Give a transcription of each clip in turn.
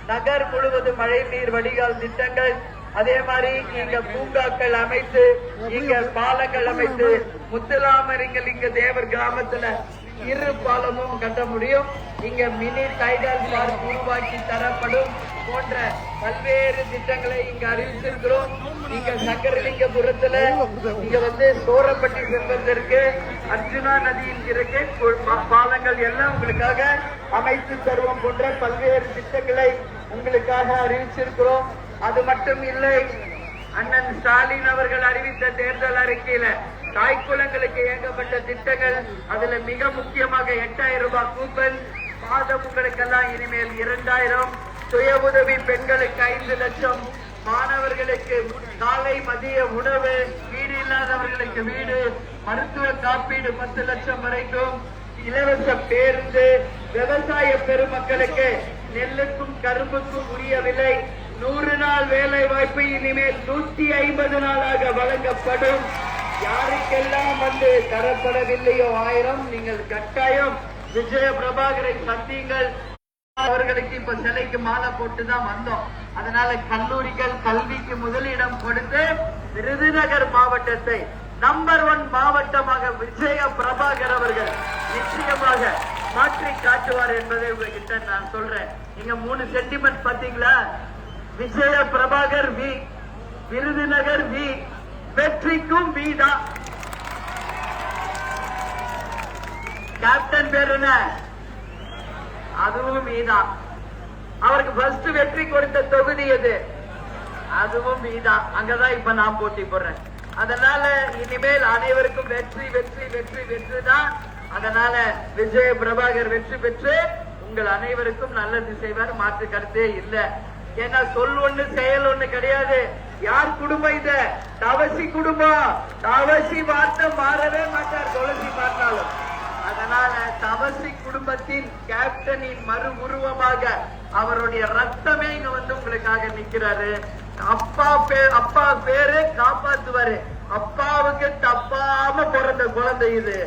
நகர் முழுவதும் மழை நீர் வடிகால் திட்டங்கள், அதே மாதிரி இங்க பூங்காக்கள் அமைத்து, இங்க பாலங்கள் அமைத்து, முத்துலாமலிங்க தேவர் கிராமத்துல 2 பாலமும் கட்ட முடியும். இங்க மினி டைடல் பார்க் உருவாக்கி தரப்படும் போன்ற பல்வேறு திட்டங்களை இங்க அறிவிச்சிருக்கிறோம். இங்க சங்கரலிங்கபுரத்துல இங்க சோரப்பட்டி செல்வதற்கு அர்ஜுனா நதியின் இருக்கு பாலங்கள் எல்லாம் உங்களுக்காக அமைத்து தருவோம் போன்ற பல்வேறு திட்டங்களை உங்களுக்காக அறிவிச்சிருக்கிறோம். அது மட்டும் இல்லை, அண்ணன் ஸ்டாலின் அவர்கள் அறிவித்த தேர்தல் அறிக்கையில தாய்க்குளங்களுக்கு இயக்கப்பட்ட திட்டங்கள், அதுல மிக முக்கியமாக 8000 ரூபாய் கூப்பன் மாதம் உங்களுக்கெல்லாம் இனிமேல் 2000, சுய உதவி பெண்களுக்கு 5 லட்சம், மாணவர்களுக்கு காலை மதிய உணவு, வீடு இல்லாதவர்களுக்கு வீடு, மருத்துவ காப்பீடு 10 லட்சம் வரைக்கும், இலவச பேருந்து, விவசாய பெருமக்களுக்கு நெல்லுக்கும் கரும்புக்கும் உரிய விலை, 100 நாள் வேலை வாய்ப்பு இனிமேல் 150 நாளாக வழங்கப்படும். யாருக்கெல்லாம் தரப்படவில்லையோ 1000, நீங்கள் கட்டாயம் விஜய பிரபாகரை சந்தியுங்கள். அவர்களுக்கு இப்ப சிலைக்கு மாலை போட்டுதான் வந்தோம். அதனால கல்லூரிகள் கல்விக்கு முதலிடம் கொடுத்து விருதுநகர் மாவட்டத்தை நம்பர் 1 மாவட்டமாக விஜய பிரபாகர் அவர்கள் நிச்சயமாக மாற்றி காட்டுவார் என்பதை உங்ககிட்ட நான் சொல்றேன். நீங்க 3 சென்டிமெண்ட் பாத்தீங்களா? விஜய பிரபாகர் வி, விருதுநகர் வி, வெற்றிக்கும் வீடா. கேப்டன் பேர் என்ன? அதுவும் வீதான். அவருக்கு ஃபர்ஸ்ட் வெற்றி கொடுத்த தொகுதி எது? அதுவும் வீதான். அங்கதான் இப்ப நான் போட்டி போடுறேன். அதனால இனிமேல் அனைவருக்கும் வெற்றி வெற்றி வெற்றி வெற்றி தான். அதனால விஜய பிரபாகர் வெற்றி பெற்று உங்கள் அனைவருக்கும் நல்லது செய்வார், மாற்று கருத்தே இல்லை. ஏன்னா சொல் ஒண்ணு செயல் ஒண்ணு கிடையாது. யார் குடும்பம் இது? தவசி குடும்பம். தவசி வார்த்தை மாறவே மாட்டார், துளசி மாறினாலும். அதனால தவசி குடும்பத்தின் கேப்டனின் மறு உருவமாக அவருடைய ரத்தமே இங்க உங்களுக்காக நிக்கிறாரு. அப்பா பேரு காப்பாத்துவாரு. அப்பாவுக்கு தப்பாம பிறந்த குழந்தை இது.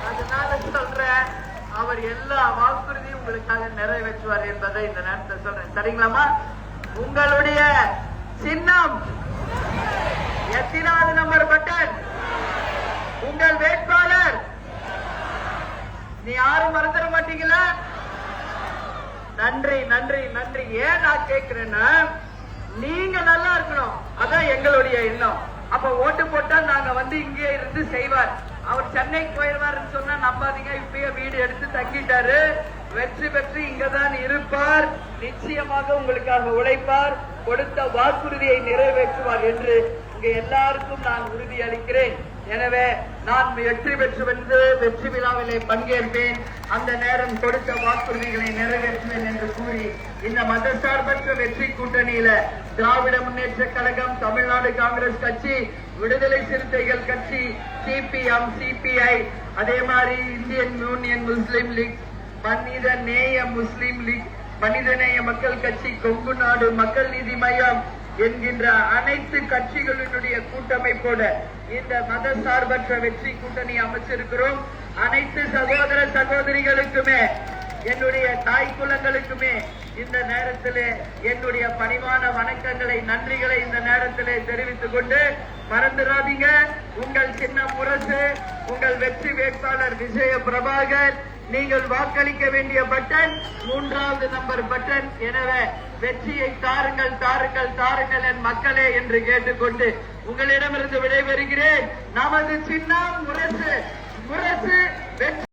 அதனால சொல்றேன், அவர் எல்லா வாக்குறுதியும் உங்களுக்காக நிறைவேற்றுவார் என்பதை இந்த நேரத்தில் சொல்றேன். சரிங்களாமா? உங்களுடைய சின்னம் எத்தனாவது நம்பர் பட்டன்? உங்கள் வேட்பாளர் நீ யாரும் மறந்துட மாட்டீங்களா? நன்றி நன்றி நன்றி. ஏன் நான் கேட்கிறேன்னா, நீங்க நல்லா இருக்கணும், அதான் எங்களுடைய எண்ணம். அப்ப ஓட்டு போட்டா நாங்க இங்கே இருந்து செய்வார். அவர் சென்னைக்கு போயிடுவாருன்னு சொன்னா நம்பாதீங்க. இப்பயே வீடு எடுத்து தங்கிட்டாரு. வெற்றி பெற்று இங்கதான் இருப்பார். நிச்சயமாக உங்களுக்காக உழைப்பார். கொடுத்த வாக்குறுதியை நிறைவேற்றுவார் என்று இங்க எல்லாருக்கும் நான் உறுதி அளிக்கிறேன். எனவே நான் வெற்றி பெற்று வெற்றி விழாவிலே பங்கேற்பேன். அந்த நேரம் கொடுத்த வாக்குறுதிகளை நிறைவேற்றுவேன் என்று கூறி, இந்த மதசார்பற்ற வெற்றி கூட்டணியில திராவிட முன்னேற்ற கழகம், தமிழ்நாடு காங்கிரஸ் கட்சி, விடுதலை சிறுத்தைகள் கட்சி, சிபிஎம், சிபிஐ, அதே மாதிரி இந்தியன் யூனியன் முஸ்லிம் லீக், மனித நேய முஸ்லிம் லீக், மனிதநேய மக்கள் கட்சி, கொங்கு நாடு மக்கள் நீதி மையம் என்கின்ற அனைத்து கட்சிகளினுடைய கூட்டமைப்போட இந்த மதசார்பற்ற வெற்றி கூட்டணி அமைச்சிருக்கிறோம். அனைத்து சகோதர சகோதரிகளுக்குமே, என்னுடைய தாய் குலங்களுக்குமே இந்த நேரத்திலே என்னுடைய பணிவான வணக்கங்களை, நன்றிகளை இந்த நேரத்திலே தெரிவித்துக் கொண்டு, மறந்துடாதீங்க, உங்கள் சின்னம் முரசு, உங்கள் வெற்றி வேட்பாளர் விஜய பிரபாகர். நீங்கள் வாக்களிக்க வேண்டிய பட்டன் 3வது நம்பர் பட்டன். எனவே வெற்றியை தாருங்கள் தாருங்கள் தாருங்கள் என் மக்களே என்று கேட்டுக்கொண்டு உங்களிடமிருந்து விடைபெறுகிறேன். நமது சின்னம் முரசு, முரசு வெற்றி.